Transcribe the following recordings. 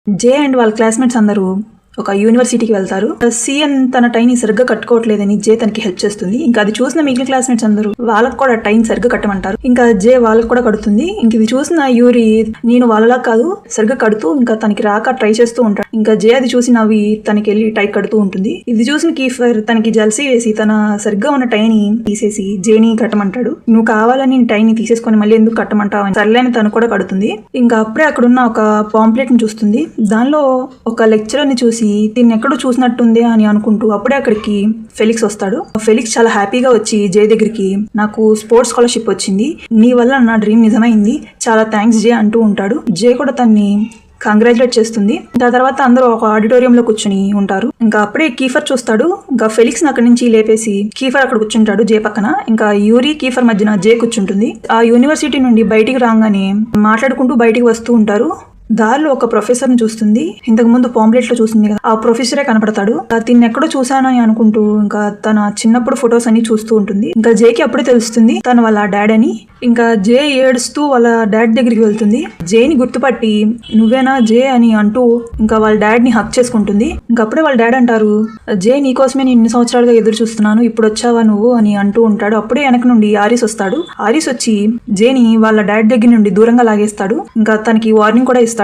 జే and వాళ్ళ classmates అందరూ ఒక యూనివర్సిటీకి వెళ్తారు. సిఎన్ తన టైని సరిగ్గా కట్టుకోవట్లేదని జే తనకి హెల్ప్ చేస్తుంది. ఇంకా అది చూసిన మిగిలిన క్లాస్మేట్స్ అందరూ వాళ్ళకు కూడా టైం సరిగ్గా కట్టమంటారు. ఇంకా జే వాళ్ళకు కూడా కడుతుంది. ఇంక ఇది చూసిన యూరి నేను వాళ్ళలా కాదు సరిగ్గా కడుతూ ఇంకా తనకి రాక ట్రై చేస్తూ ఉంటాడు. ఇంకా జే అది చూసి నవ్వి తనకి వెళ్ళి టై కడుతూ ఉంటుంది. ఇది చూసిన కీఫర్ తనకి జల్సీ వేసి తన సరిగ్గా ఉన్న టైని తీసేసి జేని కట్టమంటాడు. నువ్వు కావాలని టైని తీసేసుకొని మళ్ళీ ఎందుకు కట్టమంటావు అని సర్లేని తను కూడా కడుతుంది. ఇంకా అప్పుడే అక్కడున్న ఒక పాంప్లెట్ ని చూస్తుంది. దానిలో ఒక లెక్చరర్ ని చూసి దీన్ని ఎక్కడో చూసినట్టుంది అని అనుకుంటూ అప్పుడే అక్కడికి ఫెలిక్స్ వస్తాడు. ఫెలిక్స్ చాలా హ్యాపీగా వచ్చి జే దగ్గరికి నాకు స్పోర్ట్స్ స్కాలర్షిప్ వచ్చింది, నీ వల్ల నా డ్రీమ్ నిజమైంది, చాలా థ్యాంక్స్ జే అంటూ ఉంటాడు. జే కూడా తన్ని కంగ్రాచులేట్ చేస్తుంది. దాని తర్వాత అందరూ ఒక ఆడిటోరియంలో కూర్చుని ఉంటారు. ఇంకా అప్పుడే కీఫర్ చూస్తాడు. ఇంకా ఫెలిక్స్ అక్కడి నుంచి లేపేసి కీఫర్ అక్కడ కూర్చుంటాడు జే పక్కన. ఇంకా యూరి కీఫర్ మధ్యన జే కూర్చుంటుంది. ఆ యూనివర్సిటీ నుండి బయటికి రాగానే మాట్లాడుకుంటూ బయటికి వస్తూ ఉంటారు. దారిలో ఒక ప్రొఫెసర్ ని చూస్తుంది. ఇంతకు ముందు పాంప్లెట్ లో చూస్తుంది కదా, ఆ ప్రొఫెసరే కనపడతాడు. దీన్ని ఎక్కడో చూసానని అనుకుంటూ ఇంకా తన చిన్నప్పుడు ఫొటోస్ అన్ని చూస్తూ ఉంటుంది. ఇంకా జేకి అప్పుడే తెలుస్తుంది తను వాళ్ళ డాడ్ అని. ఇంకా జే ఏడుస్తూ వాళ్ళ డాడ్ దగ్గరికి వెళ్తుంది. జేని గుర్తుపట్టి నువ్వేనా జే అని అంటూ ఇంకా వాళ్ళ డాడ్ ని హక్ చేసుకుంటుంది. ఇంకా అప్పుడే వాళ్ళ డాడ్ అంటారు, జే నీకోసమే నేను ఇన్ని సంవత్సరాలుగా ఎదురు చూస్తున్నాను, ఇప్పుడు వచ్చావా నువ్వు అని అంటూ ఉంటాడు. అప్పుడే వెనక నుండి ఆరిస్ వస్తాడు. ఆరిస్ వచ్చి జేని వాళ్ళ డాడ్ దగ్గర నుండి దూరంగా లాగేస్తాడు. ఇంకా తనకి వార్నింగ్ కూడా ఇస్తాడు.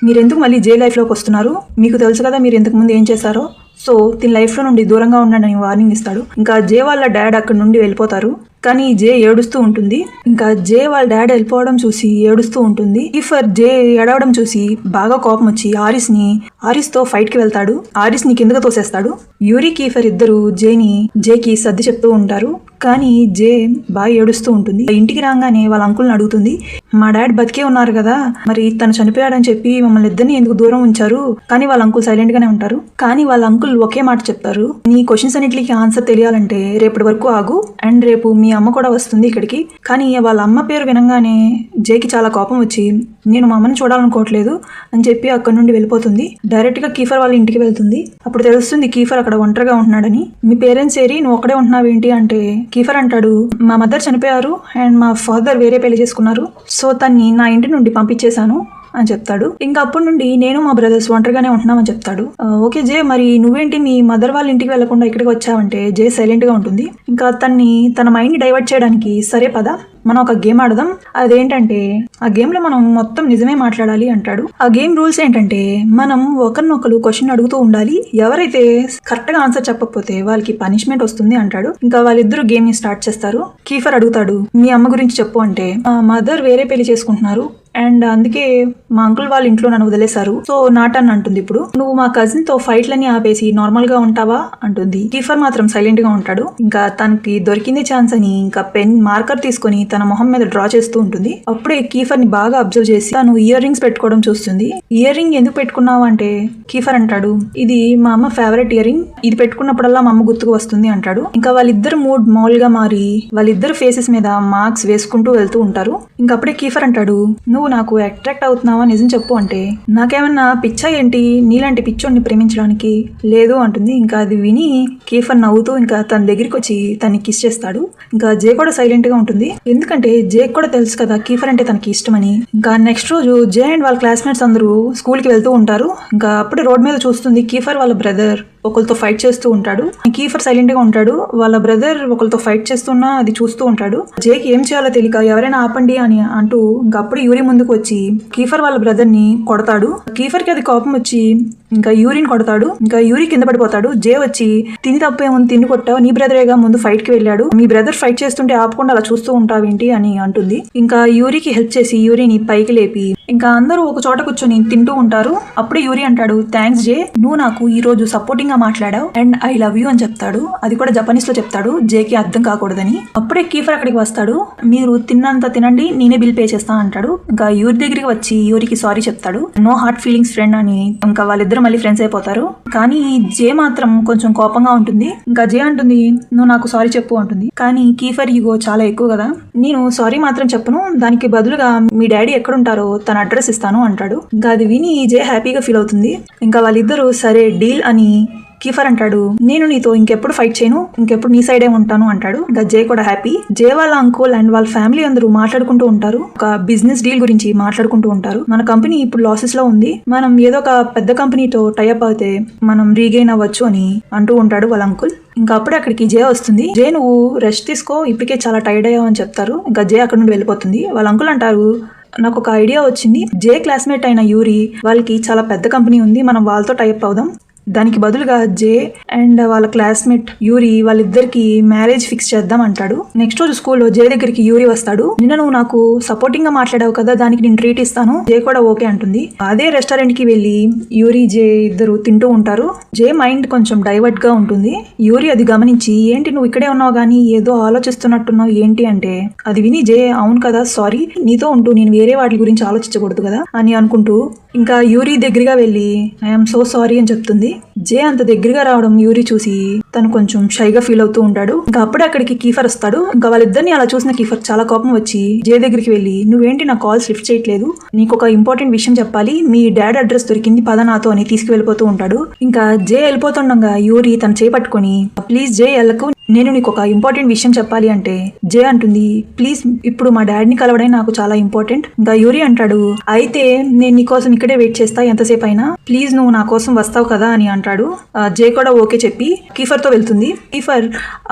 మీరెందుకు మళ్ళీ జే లైఫ్ లోకి వస్తున్నారు, మీకు తెలుసు కదా మీరు ఇంతకు ముందు ఏం చేశారో, సో దీని లైఫ్ లో నుండి దూరంగా ఉండండి అని వార్నింగ్ ఇస్తాడు. ఇంకా జే వాళ్ళ డాడ్ అక్కడ నుండి వెళ్ళిపోతారు. కానీ జే ఏడుస్తూ ఉంటుంది. ఇంకా జే వాళ్ళ డాడ్ వెళ్ళిపోవడం చూసి ఏడుస్తూ ఉంటుంది. కీఫర్ జే ఏడవడం చూసి బాగా కోపం వచ్చి ఆరిస్ తో ఫైట్ కి వెళ్తాడు. ఆరిస్ ని కిందగా తోసేస్తాడు. యూరి కీఫర్ ఇద్దరు జేకి సర్ది చెప్తూ ఉంటారు. కానీ జే బాగా ఏడుస్తూ ఉంటుంది. ఇంటికి రాగానే వాళ్ళ అంకుల్ని అడుగుతుంది, మా డాడ్ బతికే ఉన్నారు కదా, మరి తను చనిపోయాడని చెప్పి మమ్మల్ని ఇద్దరిని ఎందుకు దూరం ఉంచారు? కానీ వాళ్ళ అంకుల్ సైలెంట్ గానే ఉంటారు. కానీ వాళ్ళ అంకుల్ ఒకే మాట చెప్తారు, నీ క్వశ్చన్స్ అన్నిటికీ ఆన్సర్ తెలియాలంటే రేపటి వరకు ఆగు, అండ్ రేపు మీ అమ్మ కూడా వస్తుంది ఇక్కడికి. కానీ వాళ్ళ అమ్మ పేరు వినంగానే జేకి చాలా కోపం వచ్చి నేను మా అమ్మని చూడాలనుకోవట్లేదు అని చెప్పి అక్కడ నుండి వెళ్ళిపోతుంది. డైరెక్ట్ గా కీఫర్ వాళ్ళ ఇంటికి వెళ్తుంది. అప్పుడు తెలుస్తుంది కీఫర్ అక్కడ ఒంటరిగా ఉంటున్నాడని. మీ పేరెంట్స్ ఏరి నువ్వు ఒక్కడే ఉంటున్నావేంటి అంటే కీఫర్ అంటాడు, మా మదర్ చనిపోయారు అండ్ మా ఫాదర్ వేరే పెళ్లి చేసుకున్నారు, సో తన్ని నా ఇంటి నుండి పంపించేశాను అని చెప్తాడు. ఇంకా అప్పటి నుండి నేను మా బ్రదర్స్ ఒంటరిగానే ఉంటున్నామని చెప్తాడు. ఓకే జే, మరి నువ్వేంటి మీ మదర్ వాళ్ళ ఇంటికి వెళ్లకుండా ఇక్కడికి వచ్చావంటే జే సైలెంట్ గా ఉంటుంది. ఇంకా తన మైండ్ ని డైవర్ట్ చేయడానికి సరే పద మనం ఒక గేమ్ ఆడదాం, అదేంటంటే ఆ గేమ్ లో మనం మొత్తం నిజమే మాట్లాడాలి అంటాడు. ఆ గేమ్ రూల్స్ ఏంటంటే మనం ఒకరినొకరు క్వశ్చన్ అడుగుతూ ఉండాలి, ఎవరైతే కరెక్ట్ గా ఆన్సర్ చెప్పకపోతే వాళ్ళకి పనిష్మెంట్ వస్తుంది అంటాడు. ఇంకా వాళ్ళిద్దరు గేమ్ ని స్టార్ట్ చేస్తారు. కీఫర్ అడుగుతాడు, మీ అమ్మ గురించి చెప్పు అంటే మా మదర్ వేరే పెళ్లి చేసుకుంటున్నారు అండ్ అందుకే మా అంకుల్ వాళ్ళ ఇంట్లో నన్ను వదిలేశారు, సో నాటన్ అంటుంది. ఇప్పుడు నువ్వు మా కజిన్ తో ఫైట్లని ఆపేసి నార్మల్ గా ఉంటావా అంటుంది. కీఫర్ మాత్రం సైలెంట్ గా ఉంటాడు. ఇంకా తనకి దొరికిందే ఛాన్స్ అని ఇంకా పెన్ మార్కర్ తీసుకొని తన మొహం మీద డ్రా చేస్తూ ఉంటుంది. అప్పుడే కీఫర్ ని బాగా అబ్జర్వ్ చేసి తను ఇయర్ రింగ్స్ పెట్టుకోవడం చూస్తుంది. ఇయర్ రింగ్ ఎందుకు పెట్టుకున్నావు అంటే కీఫర్ అంటాడు, ఇది మా అమ్మ ఫేవరెట్ ఇయర్ రింగ్, ఇది పెట్టుకున్నప్పుడల్లా మా అమ్మ గుర్తుకు వస్తుంది అంటాడు. ఇంకా వాళ్ళిద్దరు మూడ్ మామూలుగా మారి వాళ్ళిద్దరు ఫేసెస్ మీద మార్క్స్ వేసుకుంటూ వెళ్తూ ఉంటారు. ఇంకా అప్పుడే కీఫర్ అంటాడు, నువ్వు నాకు అట్రాక్ట్ అవుతున్నావా నిజం చెప్పు అంటే నాకేమన్నా పిచ్చా ఏంటి నీలాంటి పిచ్చోడిని ప్రేమించడానికి లేదు అంటుంది. ఇంకా అది విని కీఫర్ నవ్వుతూ ఇంకా తన దగ్గరికి వచ్చి తన్ని కిస్ చేస్తాడు. ఇంకా జే కూడా సైలెంట్ గా ఉంటుంది, ఎందుకంటే జే కూడా తెలుసు కదా కీఫర్ అంటే తనకి ఇష్టమని. ఇంకా నెక్స్ట్ రోజు జే అండ్ వాళ్ళ క్లాస్మేట్స్ అందరూ స్కూల్ కి వెళ్తూ ఉంటారు. ఇంకా అప్పుడే రోడ్ మీద చూస్తుంది కీఫర్ వాళ్ళ బ్రదర్ ఒకరితో ఫైట్ చేస్తూ ఉంటాడు. కీఫర్ సైలెంట్ గా ఉంటాడు. వాళ్ళ బ్రదర్ ఒకరితో ఫైట్ చేస్తున్నా అది చూస్తూ ఉంటాడు. జేకి ఏం చేయాలో తెలియక ఎవరైనా ఆపండి అని అంటూ ఇంకా అప్పుడు యూరి ముందుకు వచ్చి కీఫర్ వాళ్ళ బ్రదర్ ని కొడతాడు. కీఫర్ కి అది కోపం వచ్చి ఇంకా యూరిని కొడతాడు. ఇంకా యూరి కింద పడిపోతాడు. జే వచ్చి తిని తప్పేముంది, తిండి కొట్టావు, నీ బ్రదరేగా ముందు ఫైట్ కి వెళ్ళాడు, మీ బ్రదర్ ఫైట్ చేస్తుంటే ఆపకుండా అలా చూస్తూ ఉంటావేంటి అని అంటుంది. ఇంకా యూరికి హెల్ప్ చేసి యూరిని పైకి లేపి ఇంకా అందరూ ఒక చోట కూర్చొని తింటూ ఉంటారు. అప్పుడే యూరి అంటాడు, థ్యాంక్స్ జే, నువ్వు నాకు ఈ రోజు సపోర్టింగ్ గా మాట్లాడావు అండ్ ఐ లవ్ యూ అని చెప్తాడు. అది కూడా జపనీస్ లో చెప్తాడు, జేకి అర్థం కాకూడదని. అప్పుడే కీఫర్ అక్కడికి వస్తాడు. మీరు తిన్నంత తినండి, నేనే బిల్ పే చేస్తా అంటాడు. ఇంకా యూరి దగ్గరికి వచ్చి యూరికి సారీ చెప్తాడు, నో హార్ట్ ఫీలింగ్స్ ఫ్రెండ్ అని. ఇంకా వాళ్ళిద్దరు మళ్ళీ ఫ్రెండ్స్ అయిపోతారు. కానీ జే మాత్రం కొంచెం కోపంగా ఉంటుంది. ఇంకా జే అంటుంది, నువ్వు నాకు సారీ చెప్పు అంటుంది. కానీ కీఫర్ ఈగో చాలా ఎక్కువ కదా, నేను సారీ మాత్రం చెప్పను, దానికి బదులుగా మీ డాడీ ఎక్కడుంటారో తన అడ్రస్ ఇస్తాను అంటాడు. ఇంకా అది విని జే హ్యాపీగా ఫీల్ అవుతుంది. ఇంకా వాళ్ళిద్దరూ సరే డీల్ అని కీఫర్ అంటాడు, నేను నీతో ఇంకెప్పుడు ఫైట్ చేయను, ఇంకెప్పుడు నీ సైడే ఉంటాను అంటాడు. ఇంకా జే కూడా హ్యాపీ. జే వాళ్ళ అంకుల్ అండ్ వాళ్ళ ఫ్యామిలీ అందరూ మాట్లాడుకుంటూ ఉంటారు. ఒక బిజినెస్ డీల్ గురించి మాట్లాడుకుంటూ ఉంటారు. మన కంపెనీ ఇప్పుడు లాసెస్ లో ఉంది, మనం ఏదో ఒక పెద్ద కంపెనీతో టైఅప్ అయితే మనం రీగెయిన్ అవ్వచ్చు అని అంటూ ఉంటాడు వాళ్ళ అంకుల్. ఇంకా అప్పుడే అక్కడికి జే వస్తుంది. జే నువ్వు రెస్ట్ తీసుకో, ఇప్పటికే చాలా టైర్డ్ అయ్యావు అని చెప్తారు. ఇంకా జే అక్కడ నుండి వెళ్ళిపోతుంది. వాళ్ళ అంకుల్ అంటారు, నాకు ఒక ఐడియా వచ్చింది, జే క్లాస్మేట్ అయిన యూరి వాళ్ళకి చాలా పెద్ద కంపెనీ ఉంది, మనం వాళ్ళతో టైఅప్ అవుదాం. దానికి బదులుగా జే అండ్ వాళ్ళ క్లాస్మేట్ యూరి వాళ్ళిద్దరికి మ్యారేజ్ ఫిక్స్ చేద్దాం అంటాడు. నెక్స్ట్ రోజు స్కూల్లో జే దగ్గరికి యూరి వస్తాడు. నిన్న నువ్వు నాకు సపోర్టింగ్ గా మాట్లాడావు కదా, దానికి నేను ట్రీట్ ఇస్తాను. జే కూడా ఓకే అంటుంది. అదే రెస్టారెంట్ కి వెళ్ళి యూరి జే ఇద్దరు తింటూ ఉంటారు. జే మైండ్ కొంచెం డైవర్ట్ గా ఉంటుంది. యూరి అది గమనించి, ఏంటి నువ్వు ఇక్కడే ఉన్నావు గానీ ఏదో ఆలోచిస్తున్నట్టున్నావు ఏంటి అంటే, అది విని జే, అవును కదా సారీ, నీతో ఉంటూ నేను వేరే వాటి గురించి ఆలోచించకూడదు కదా అని అనుకుంటూ ఇంకా యూరి దగ్గరగా వెళ్ళి ఐఎమ్ సో సారీ అని చెప్తుంది. జే అంత దగ్గరగా రావడం యూరి చూసి తను కొంచెం షైగా ఫీల్ అవుతూ ఉంటాడు. ఇంకా అప్పుడే అక్కడికి కీఫర్ వస్తాడు. ఇంకా వాళ్ళిద్దరిని అలా చూసిన కీఫర్ చాలా కోపం వచ్చి జే దగ్గరికి వెళ్ళి, నువ్వేంటి నా కాల్స్ లిఫ్ట్ చేయట్లేదు, నీకు ఒక ఇంపార్టెంట్ విషయం చెప్పాలి, మీ డాడ్ అడ్రస్ దొరికింది, పద నాతో అని తీసుకువెళ్ళిపోతూ ఉంటాడు. ఇంకా జే వెళ్ళిపోతుండగా యూరి తను చేపట్టుకొని, ప్లీజ్ జే వెళ్ళకు, నేను నీకు ఒక ఇంపార్టెంట్ విషయం చెప్పాలి అంటే జే అంటుంది, ప్లీజ్ ఇప్పుడు మా డాడీని కలవడం నాకు చాలా ఇంపార్టెంట్. ఇంకా యూరి అంటాడు, అయితే నేను నీకోసం ఇక్కడే వెయిట్ చేస్తా ఎంతసేపు అయినా, ప్లీజ్ నువ్వు నా కోసం వస్తావు కదా అని అంటాడు. జే కూడా ఓకే చెప్పి కీఫర్ తో వెళ్తుంది. కీఫర్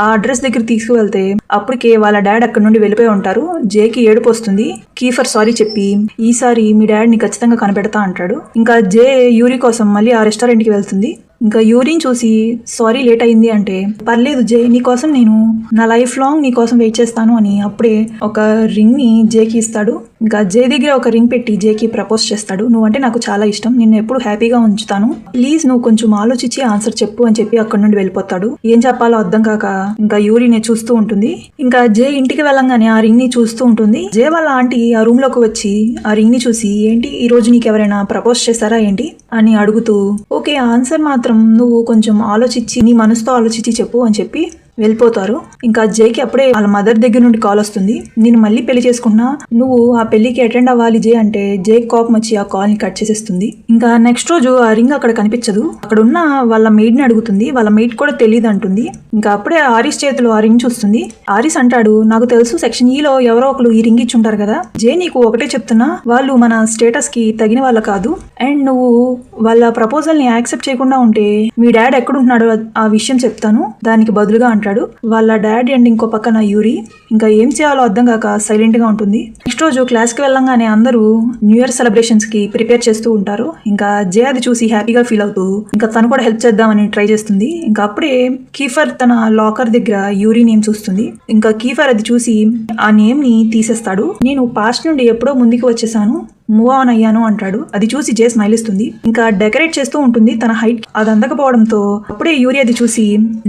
ఆ అడ్రస్ దగ్గర తీసుకువెళ్తే అప్పటికే వాళ్ళ డాడ్ అక్కడ నుండి వెళ్ళిపోయి ఉంటారు. జేకి ఏడుపు వస్తుంది. కీఫర్ సారీ చెప్పి, ఈసారి మీ డాడీని ఖచ్చితంగా కనిపెడతా అంటాడు. ఇంకా జే యూరి కోసం మళ్ళీ ఆ రెస్టారెంట్ కి వెళ్తుంది. ఇంకా యూరిని చూసి, సారీ లేట్ అయింది అంటే, పర్లేదు జే, నీకోసం నేను నా లైఫ్ లాంగ్ నీకోసం వెయిట్ చేస్తాను అని అప్పుడే ఒక రింగ్ ని జేకి ఇస్తాడు. ఇంకా జే దగ్గర ఒక రింగ్ పెట్టి జేకి ప్రపోజ్ చేస్తాడు. నువ్వంటే నాకు చాలా ఇష్టం, నిన్ను ఎప్పుడు హ్యాపీగా ఉంచుతాను, ప్లీజ్ నువ్వు కొంచెం ఆలోచించి ఆన్సర్ చెప్పు అని చెప్పి అక్కడ నుండి వెళ్ళిపోతాడు. ఏం చెప్పాలో అర్థం కాక ఇంకా యూరిని చూస్తూ ఉంటుంది. ఇంకా జే ఇంటికి వెళ్ళంగానే ఆ రింగ్ ని చూస్తూ ఉంటుంది. జే వాళ్ళ ఆంటీ ఆ రూమ్ లోకి వచ్చి ఆ రింగ్ ని చూసి, ఏంటి ఈ రోజు నీకు ఎవరైనా ప్రపోజ్ చేస్తారా ఏంటి అని అడుగుతూ, ఓకే ఆన్సర్ మాత్రం నువ్వు కొంచెం ఆలోచించి నీ మనసుతో ఆలోచించి చెప్పు అని చెప్పి వెళ్ళిపోతారు. ఇంకా జేకి అప్పుడే వాళ్ళ మదర్ దగ్గర నుండి కాల్ వస్తుంది, నేను మళ్ళీ పెళ్లి చేసుకున్నా, నువ్వు ఆ పెళ్లికి అటెండ్ అవ్వాలి జే అంటే జేకి కోపం వచ్చి ఆ కాల్ ని కట్ చేసేస్తుంది. ఇంకా నెక్స్ట్ రోజు ఆ రింగ్ అక్కడ కనిపించదు. అక్కడ ఉన్న వాళ్ళ మెయిడ్ ని అడుగుతుంది. వాళ్ళ మెయిడ్ కూడా తెలియదు అంటుంది. ఇంకా అప్పుడే ఆరిస్ చేతిలో ఆ రింగ్ చూస్తుంది. ఆరిస్ అంటాడు, నాకు తెలుసు సెక్షన్ ఈలో ఎవరో ఒకరు ఈ రింగ్ ఇచ్చుంటారు కదా జే, నీకు ఒకటే చెప్తున్నా, వాళ్ళు మన స్టేటస్ కి తగిన వాళ్ళ కాదు, అండ్ నువ్వు వాళ్ళ ప్రపోజల్ ని యాక్సెప్ట్ చేయకుండా ఉంటే మీ డాడ్ ఎక్కడుంటున్నాడో ఆ విషయం చెప్తాను, దానికి బదులుగా అంటాడు. వాళ్ళ డాడీ అండ్ ఇంకో పక్కన యూరి ఇంకా ఏం చేయాలో అర్థం కాక సైలెంట్ గా ఉంటుంది. నెక్స్ట్ రోజు క్లాస్ కి వెళ్ళంగానే అందరూ న్యూ ఇయర్ సెలబ్రేషన్స్ కి ప్రిపేర్ చేస్తూ ఉంటారు. ఇంకా జే అది చూసి హ్యాపీగా ఫీల్ అవుతూ ఇంకా తను కూడా హెల్ప్ చేద్దామని ట్రై చేస్తుంది. ఇంకా అప్పుడే కీఫర్ తన లాకర్ దగ్గర యూరి నేమ్ చూస్తుంది. ఇంకా కీఫర్ అది చూసి ఆ నేమ్ ని తీసేస్తాడు. నేను పాస్ట్ నుండి ఎప్పుడో ముందుకు వచ్చేసాను, మూవ్ ఆన్ అయ్యాను అంటాడు. అది చూసి జే స్మైల్ ఇస్తుంది. ఇంకా డెకరేట్ చేస్తూ ఉంటుంది తన హైట్ అది అందకపోవడంతో. అప్పుడే యూరి అది చూసి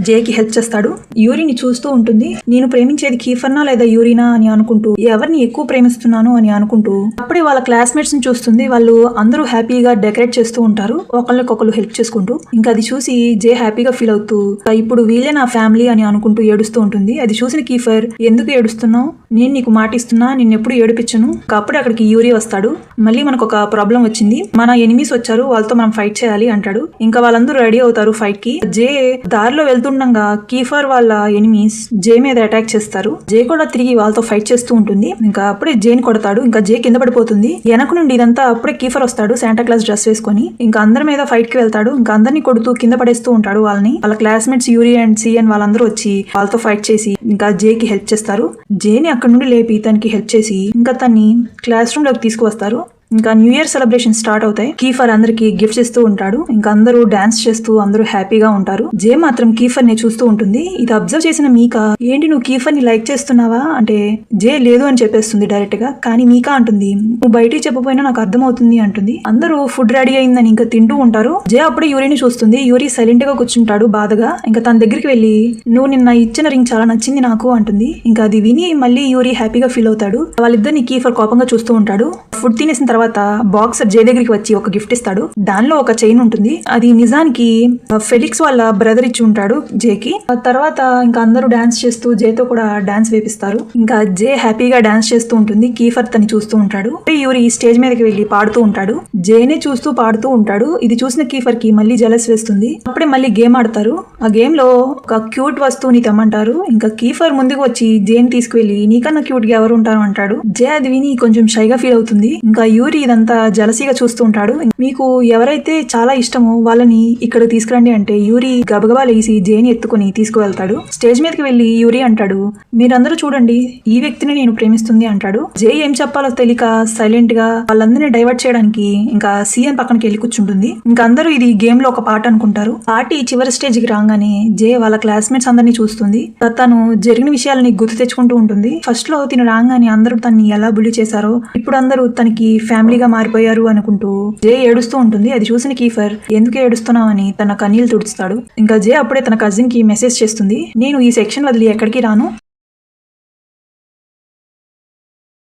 జేకి హెల్ప్ చేస్తాడు. యూరిని చూస్తూ ఉంటుంది. నేను ప్రేమించేది కీఫర్నా లేదా యూరినా అని అనుకుంటూ, ఎవరిని ఎక్కువ ప్రేమిస్తున్నాను అని అనుకుంటూ అప్పుడే వాళ్ళ క్లాస్మేట్స్ ని చూస్తుంది. వాళ్ళు అందరూ హ్యాపీగా డెకరేట్ చేస్తూ ఉంటారు, ఒకళ్ళకొకళ్ళు హెల్ప్ చేసుకుంటూ. ఇంకా అది చూసి జే హ్యాపీగా ఫీల్ అవుతూ, ఇప్పుడు వీళ్ళే నా ఫ్యామిలీ అని అనుకుంటూ ఏడుస్తూ ఉంటుంది. అది చూసిన కీఫర్, ఎందుకు ఏడుస్తున్నావు, నేను నీకు మాట ఇస్తున్నా, నిన్ను ఎప్పుడు ఏడిపించను. అప్పుడే అక్కడికి యూరి వస్తాడు. మళ్ళీ మనకు ఒక ప్రాబ్లం వచ్చింది, మన ఎనిమీస్ వచ్చారు, వాళ్ళతో మనం ఫైట్ చేయాలి అంటాడు. ఇంకా వాళ్ళందరూ రెడీ అవుతారు ఫైట్ కి. జే దారిలో వెళ్తుండగా కీఫర్ వాళ్ళ ఎనిమీస్ జే మీద అటాక్ చేస్తారు. జే కూడా తిరిగి వాళ్ళతో ఫైట్ చేస్తూ ఉంటుంది. ఇంకా అప్పుడే జేని కొడతాడు. ఇంకా జే కింద పడిపోతుంది. వెనక నుండి ఇదంతా అప్పుడే కీఫర్ వస్తాడు శాంటా క్లాస్ డ్రెస్ వేసుకొని. ఇంకా అందరి మీద ఫైట్ కి వెళ్తాడు. ఇంకా అందరినీ కొడుతూ కింద పడేస్తూ ఉంటాడు వాళ్ళని. వాళ్ళ క్లాస్మేట్స్ యూరి అండ్ సిఎన్ వాళ్ళందరూ వచ్చి వాళ్ళతో ఫైట్ చేసి ఇంకా జేకి హెల్ప్ చేస్తారు. జేని అక్కడ నుండి లేపి తనకి హెల్ప్ చేసి ఇంకా తన్ని క్లాస్ రూమ్ లోకి తీసుకువస్తారు. ఇంకా న్యూ ఇయర్ సెలబ్రేషన్ స్టార్ట్ అవుతాయి. కీఫర్ అందరికి గిఫ్ట్స్ ఇస్తూ ఉంటాడు. ఇంకా అందరూ డాన్స్ చేస్తూ అందరూ హ్యాపీగా ఉంటారు. జే మాత్రం కీఫర్ ని చూస్తూ ఉంటుంది. ఇది అబ్జర్వ్ చేసిన మీకా, ఏంటి నువ్వు కీఫర్ ని లైక్ చేస్తున్నావా అంటే జే లేదు అని చెప్పేస్తుంది డైరెక్ట్ గా. కానీ మీకా అంటుంది, నువ్వు బయటికి చెప్పపోయినా నాకు అర్థమవుతుంది అంటుంది. అందరూ ఫుడ్ రెడీ అయిందని ఇంకా తింటూ ఉంటారు. జే అప్పుడే యూరిని చూస్తుంది. యూరి సైలెంట్ గా కూర్చుంటాడు బాధగా. ఇంకా తన దగ్గరికి వెళ్ళి, నువ్వు నిన్న ఇచ్చిన రింగ్ చాలా నచ్చింది నాకు అంటుంది. ఇంకా అది విని మళ్ళీ యూరి హ్యాపీగా ఫీల్ అవుతాడు. వాళ్ళిద్దరిని కీఫర్ కోపంగా చూస్తూ ఉంటాడు. ఫుడ్ తినేసిన తర్వాత బాక్సర్ జే దగ్గరికి వచ్చి ఒక గిఫ్ట్ ఇస్తాడు. దానిలో ఒక చైన్ ఉంటుంది. అది నిజానికి ఫెలిక్స్ వాళ్ళ బ్రదర్ ఇచ్చి ఉంటాడు జేకి. ఆ తర్వాత ఇంకా అందరూ డాన్స్ చేస్తూ జేతో కూడా డాన్స్ వేపిస్తారు. ఇంకా జే హ్యాపీగా డాన్స్ చేస్తూ ఉంటుంది. కీఫర్ తని చూస్తూ ఉంటాడు. యూరి స్టేజ్ మీదకి వెళ్లి పాడుతూ ఉంటాడు. జేనే చూస్తూ పాడుతూ ఉంటాడు. ఇది చూసిన కీఫర్ కి మళ్ళీ జలస్ వేస్తుంది. అప్పుడే మళ్ళీ గేమ్ ఆడతారు. ఆ గేమ్ లో ఒక క్యూట్ వస్తువుని తెమ్మంటారు. ఇంకా కీఫర్ ముందుకు వచ్చి జేని తీసుకువెళ్లి నీకన్నా క్యూట్ గా ఎవరు ఉంటారు అంటాడు. జే అది విని కొంచెం షైగా ఫీల్ అవుతుంది. ఇంకా యూరి ఇదంతా జలసీగా చూస్తూ ఉంటాడు. మీకు ఎవరైతే చాలా ఇష్టమో వాళ్ళని ఇక్కడ తీసుకురండి అంటే యూరి గబగబా లేసి జేని ఎత్తుకుని తీసుకువెళ్తాడు. స్టేజ్ మీదకి వెళ్లి యూరి అంటాడు, మీరందరూ చూడండి ఈ వ్యక్తిని నేను ప్రేమిస్తుంది అంటాడు. జే ఏం చెప్పాలో తెలియక సైలెంట్ గా వాళ్ళందరినీ డైవర్ట్ చేయడానికి ఇంకా సిఎన్ పక్కనకి వెళ్ళి కూర్చుంటుంది. ఇంకా అందరూ ఇది గేమ్ లో ఒక పార్ట్ అనుకుంటారు. పార్టీ చివరి స్టేజ్ కి రాగానే జే వాళ్ళ క్లాస్మేట్స్ అందరినీ చూస్తుంది. తను జరిగిన విషయాలని గుర్తు తెచ్చుకుంటూ ఉంటుంది. ఫస్ట్ లో తిను రాగానే అందరూ తన్ని ఎలా బుల్లి చేశారో ఇప్పుడు అందరూ తనకి ఫ్యామిలీగా మారిపోయారు అనుకుంటూ జే ఏడుస్తూ ఉంటుంది. అది చూసిన కీఫర్ ఎందుకు ఏడుస్తున్నావు అని తన కన్నీళ్లు తుడుస్తాడు. ఇంకా జే అప్పుడే తన కజిన్ కి మెసేజ్ చేస్తుంది, నేను ఈ సెక్షన్ వదిలి ఎక్కడికి రాను,